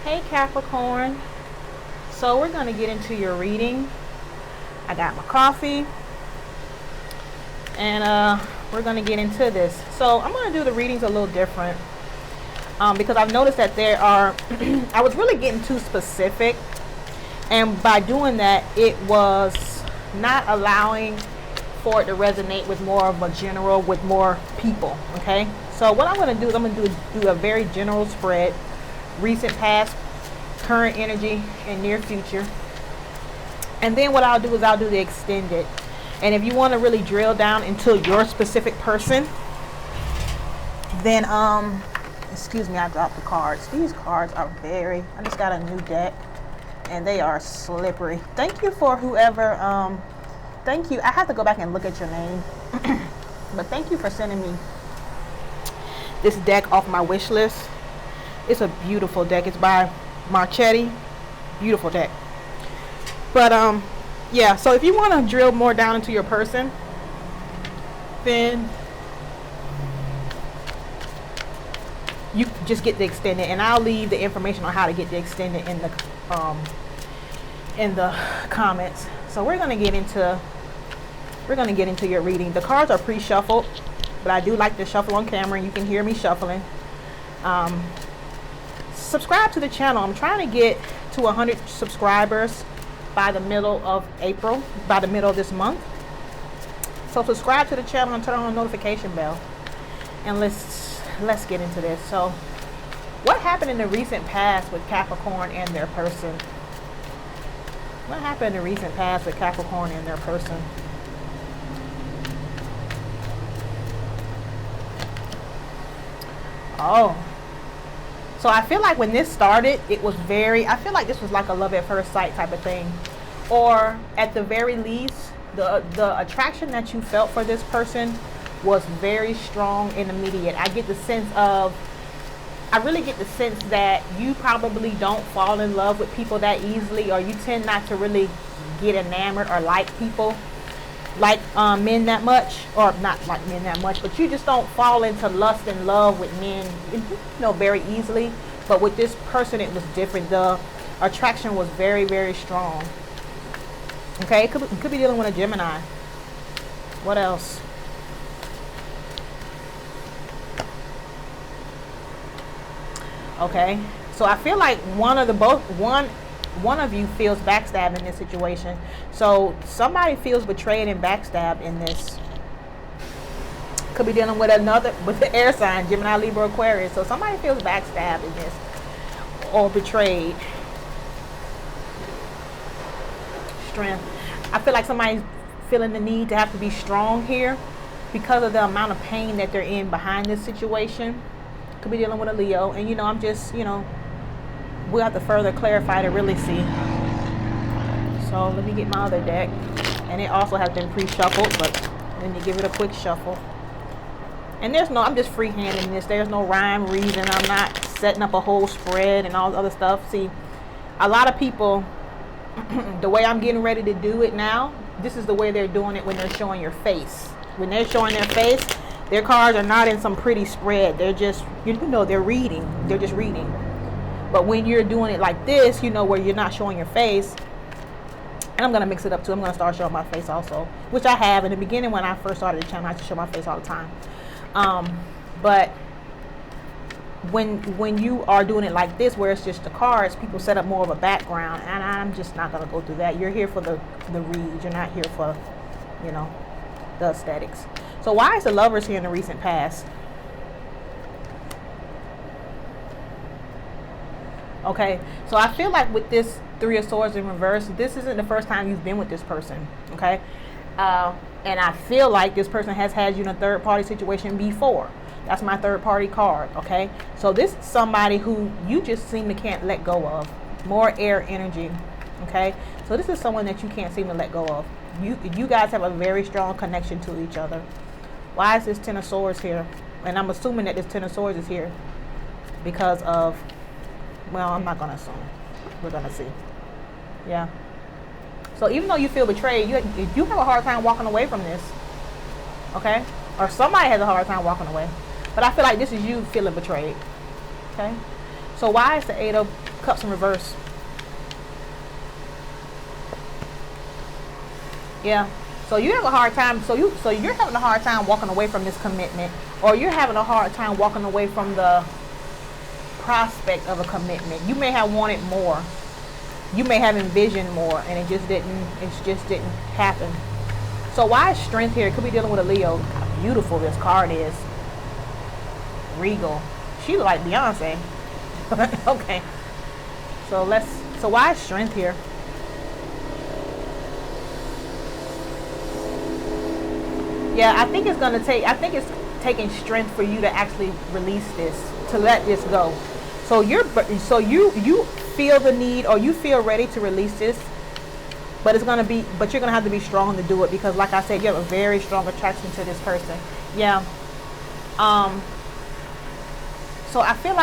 Hey Capricorn. So we're going to get into your reading. I got my coffee and we're going to get into this. So I'm going to do the readings a little different because I've noticed that there are I was really getting too specific, and by doing that it was not allowing for it to resonate with more of a general, with more people. Okay, so what I'm going to do is I'm going to do a very general spread: recent, past, current energy, and near future. And then what I'll do is I'll do the extended. And if you want to really drill down into your specific person, then excuse me, I dropped the cards. These cards are I just got a new deck and they are slippery. Thank you for whoever thank you. I have to go back and look at your name. But thank you for sending me this deck off my wish list. It's a beautiful deck. It's by Marchetti. Beautiful deck. But yeah, so if you want to drill more down into your person, then you just get the extended, and I'll leave the information on how to get the extended in the comments. So we're gonna get into your reading. The cards are pre-shuffled, but I do like to shuffle on camera. You can hear me shuffling. Subscribe to the channel. I'm trying to get to 100 subscribers by the middle of April, by the middle of this month. So subscribe to the channel and turn on the notification bell, and let's get into this. So what happened in the recent past with Capricorn and their person? What happened in the recent past with Capricorn and their person? Oh, so I feel like when this started, it was I feel like this was like a love at first sight type of thing. Or at the very least, the attraction that you felt for this person was very strong and immediate. I really get the sense that you probably don't fall in love with people that easily, or you tend not to really get enamored or like people, like men that much, or not like men that much, but you just don't fall into lust and love with men, very easily. But with this person, it was different. The attraction was very, very strong. Okay, it could be dealing with a Gemini. What else? Okay, so I feel like one of you feels backstabbed in this situation. So somebody feels betrayed and backstabbed in this. Could be dealing with the air sign, Gemini, Libra, Aquarius. So somebody feels backstabbed in this, or betrayed. Strength. I feel like somebody's feeling the need to have to be strong here because of the amount of pain that they're in behind this situation. Could be dealing with a Leo, and I'm just, we'll have to further clarify to really see. So let me get my other deck, and it also has been pre-shuffled, but then you give it a quick shuffle. And I'm just freehanding this. There's no rhyme, reason. I'm not setting up a whole spread and all the other stuff. See, a lot of people, the way I'm getting ready to do it now, this is the way they're doing it when they're showing your face. When they're showing their face, their cards are not in some pretty spread. They're just, they're reading. They're just reading. But when you're doing it like this, where you're not showing your face, and I'm going to mix it up too. I'm going to start showing my face also, which I have. In the beginning, when I first started the channel, I used to show my face all the time. But when you are doing it like this, where it's just the cards, people set up more of a background, and I'm just not going to go through that. You're here for the read. You're not here for, the aesthetics. So why is the Lovers here in the recent past? Okay, so I feel like with this Three of Swords in reverse, this isn't the first time you've been with this person. Okay, and I feel like this person has had you in a third party situation before. That's my third party card. Okay, so this is somebody who you just seem to can't let go of. More air energy. Okay, so this is someone that you can't seem to let go of. You guys have a very strong connection to each other. Why is this Ten of Swords here? And I'm assuming that this Ten of Swords is here because of, well, I'm not going to assume. We're going to see. Yeah. So even though you feel betrayed, you have a hard time walking away from this. Okay? Or somebody has a hard time walking away. But I feel like this is you feeling betrayed. Okay? So why is the Eight of Cups in reverse. Yeah. So you have a hard time. So you're having a hard time walking away from this commitment, or you're having a hard time walking away from the prospect of a commitment. You may have wanted more. You may have envisioned more, and it just didn't happen. So why is strength here? It could be dealing with a Leo. How beautiful this card is. Regal. She look like Beyonce. Okay. So why is strength here? Yeah, I think it's taking strength for you to actually release this, to let this go. So you feel the need, or you feel ready to release this, but you're gonna have to be strong to do it, because like I said, you have a very strong attraction to this person. Yeah. So I feel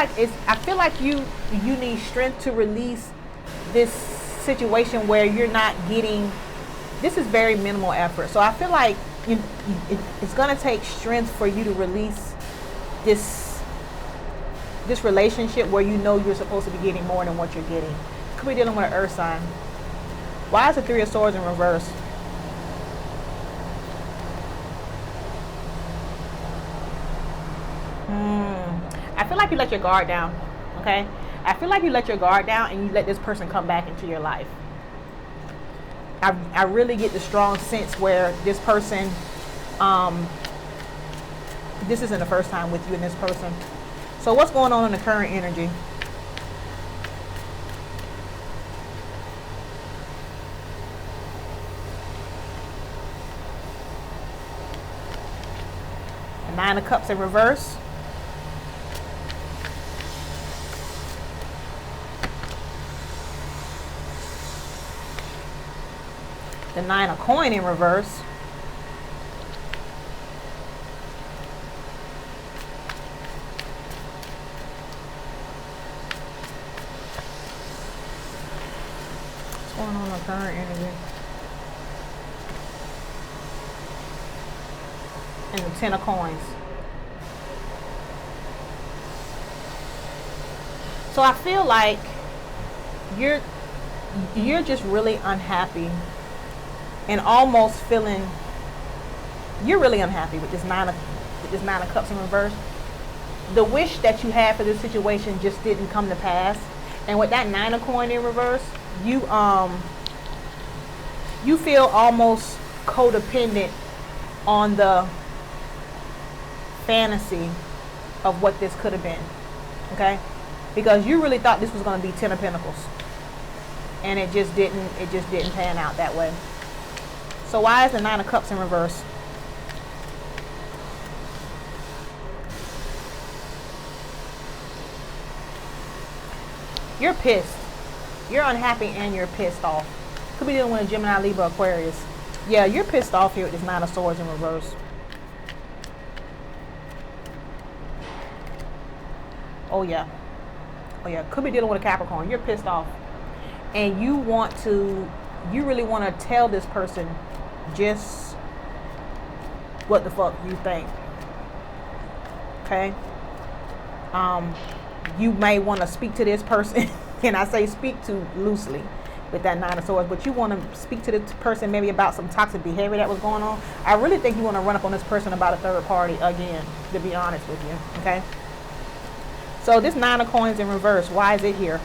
like you need strength to release this situation where you're not getting. This is very minimal effort. So I feel like it's gonna take strength for you to release this relationship where you know you're supposed to be getting more than what you're getting. Could be dealing with an earth sign. Why is the Three of Swords in reverse? I feel like you let your guard down. Okay? I feel like you let your guard down and you let this person come back into your life. I really get the strong sense where this person, this isn't the first time with you and this person. So what's going on in the current energy? The Nine of Cups in reverse. The Nine of Coins in reverse. What's going on in the current energy? And the Ten of Coins. So I feel like you're just really unhappy. And almost feeling you're really unhappy with this nine of Cups in reverse. The wish that you had for this situation just didn't come to pass. And with that Nine of Coins in reverse, you feel almost codependent on the fantasy of what this could have been. Okay? Because you really thought this was going to be Ten of Pentacles. And it just didn't pan out that way. So why is the Nine of Cups in reverse? You're pissed. You're unhappy and you're pissed off. Could be dealing with a Gemini, Libra, Aquarius. Yeah, you're pissed off here with this Nine of Swords in reverse. Oh yeah. Oh yeah. Could be dealing with a Capricorn. You're pissed off. And you really want to tell this person just what the fuck you think. Okay? You may want to speak to this person, and I say speak to loosely with that Nine of Swords, but you want to speak to this person maybe about some toxic behavior that was going on. I really think you want to run up on this person about a third party again, to be honest with you. Okay? So this Nine of Coins in reverse, why is it here?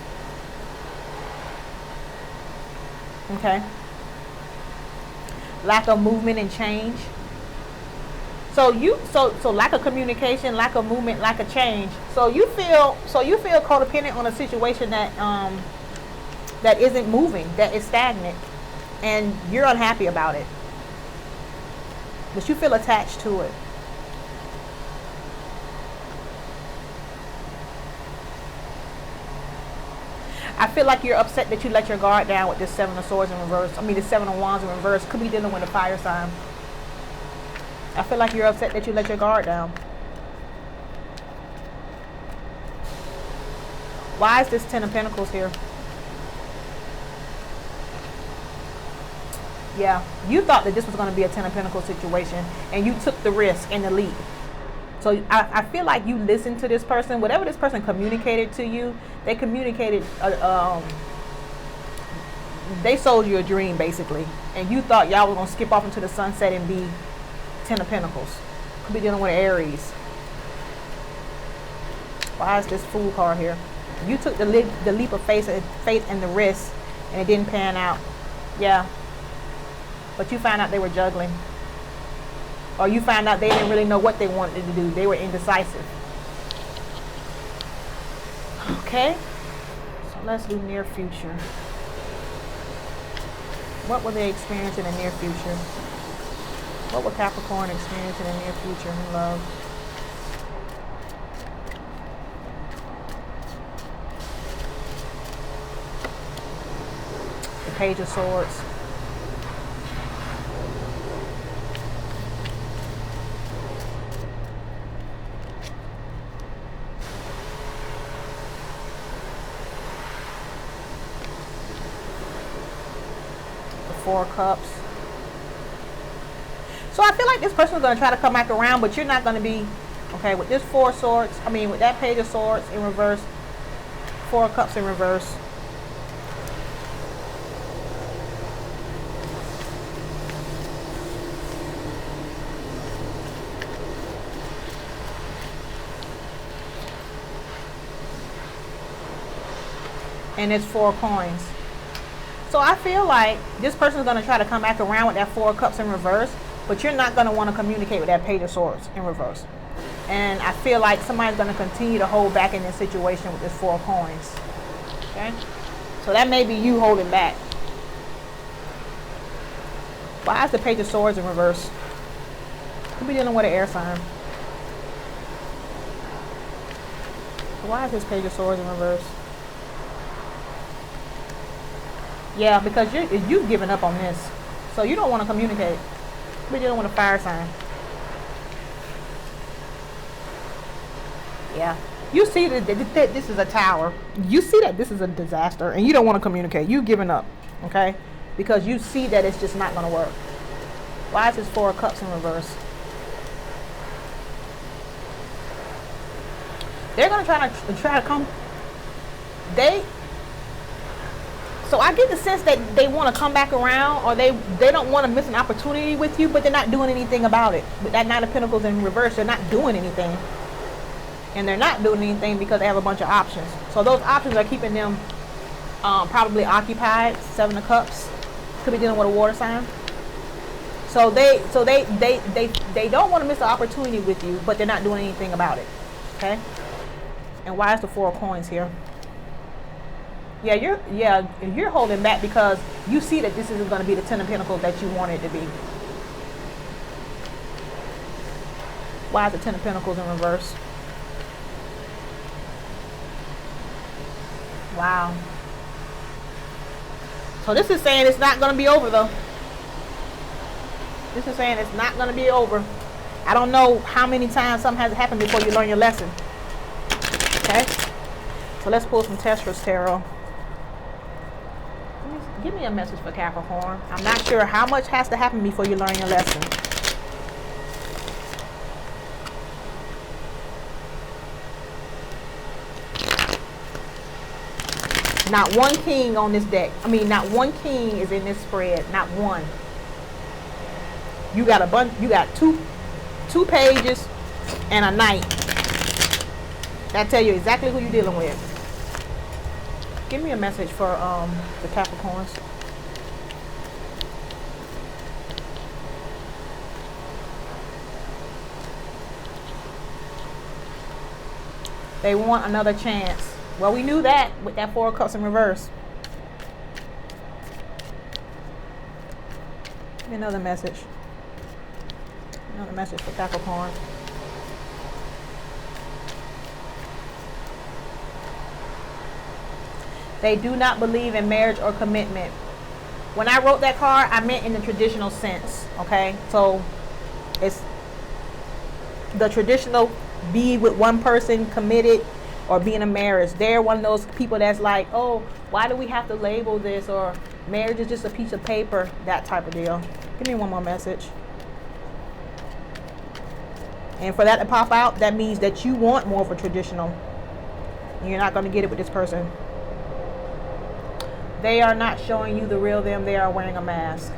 Okay? Lack of movement and change. So lack of communication, lack of movement, lack of change. So you feel codependent on a situation that isn't moving, that is stagnant, and you're unhappy about it. But you feel attached to it. I feel like you're upset that you let your guard down with this Seven of Swords in reverse. I mean, the Seven of Wands in reverse. Could be dealing with a fire sign. I feel like you're upset that you let your guard down. Why is this Ten of Pentacles here? Yeah, you thought that this was going to be a Ten of Pentacles situation, and you took the risk and the leap So I feel like you listen to this person. Whatever this person communicated to you, they communicated, they sold you a dream, basically. And you thought y'all were going to skip off into the sunset and be 10 of Pentacles. Could be dealing with Aries. Why is this Fool card here? You took the leap of faith and the risk, and it didn't pan out. Yeah. But you found out they were juggling. Or you found out they didn't really know what they wanted to do. They were indecisive. Okay. So let's do near future. What will they experience in the near future? What will Capricorn experience in the near future in love? The Page of Swords. The Four of Cups. So I feel like this person is going to try to come back around, but you're not going to be, okay, with this Four of Swords, with that Page of Swords in reverse, Four of Cups in reverse. And it's Four of Coins. So I feel like this person is going to try to come back around with that Four of Cups in reverse, but you're not going to want to communicate with that Page of Swords in reverse. And I feel like somebody's going to continue to hold back in this situation with this Four of Coins. Okay? So that may be you holding back. Why is the Page of Swords in reverse? Could be dealing with an air sign. Why is this Page of Swords in reverse? Yeah, because you've given up on this. So you don't want to communicate. We're dealing with a fire sign. Yeah. You see that this is a tower. You see that this is a disaster, and you don't want to communicate. You've given up, okay? Because you see that it's just not going to work. Why is this Four of Cups in reverse? They're going to try to come. So I get the sense that they want to come back around, or they don't want to miss an opportunity with you, but they're not doing anything about it. With that Knight of Pentacles in reverse, they're not doing anything. And they're not doing anything because they have a bunch of options. So those options are keeping them probably occupied. Seven of Cups. Could be dealing with a water sign. So they don't want to miss an opportunity with you, but they're not doing anything about it. Okay? And why is the Four of Coins here? Yeah, you're holding back because you see that this isn't going to be the Ten of Pentacles that you want it to be. Why is the Ten of Pentacles in reverse? Wow. So this is saying it's not going to be over, though. This is saying it's not going to be over. I don't know how many times something has happened before you learn your lesson. Okay? So let's pull some Tesra's Tarot. Give me a message for Capricorn. I'm not sure how much has to happen before you learn your lesson. Not one king on this deck. Not one king is in this spread. Not one. You got a bunch. You got two pages and a knight. That tell you exactly who you're dealing with. Give me a message for the Capricorns. They want another chance. Well, we knew that with that Four of Cups in reverse. Give me another message. Another message for Capricorn. They do not believe in marriage or commitment. When I wrote that card, I meant in the traditional sense, okay? So it's the traditional be with one person, committed, or be in a marriage. They're one of those people that's like, oh, why do we have to label this? Or marriage is just a piece of paper, that type of deal. Give me one more message. And for that to pop out, that means that you want more of a traditional. You're not going to get it with this person. They are not showing you the real them. They are wearing a mask.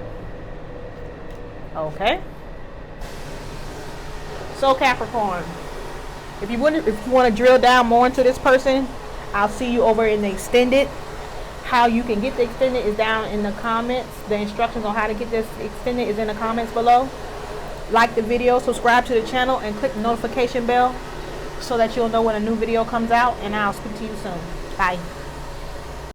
Okay. So Capricorn, if you want to drill down more into this person, I'll see you over in the extended. How you can get the extended is down in the comments. The instructions on how to get this extended is in the comments below. Like the video, subscribe to the channel, and click the notification bell so that you'll know when a new video comes out. And I'll speak to you soon. Bye.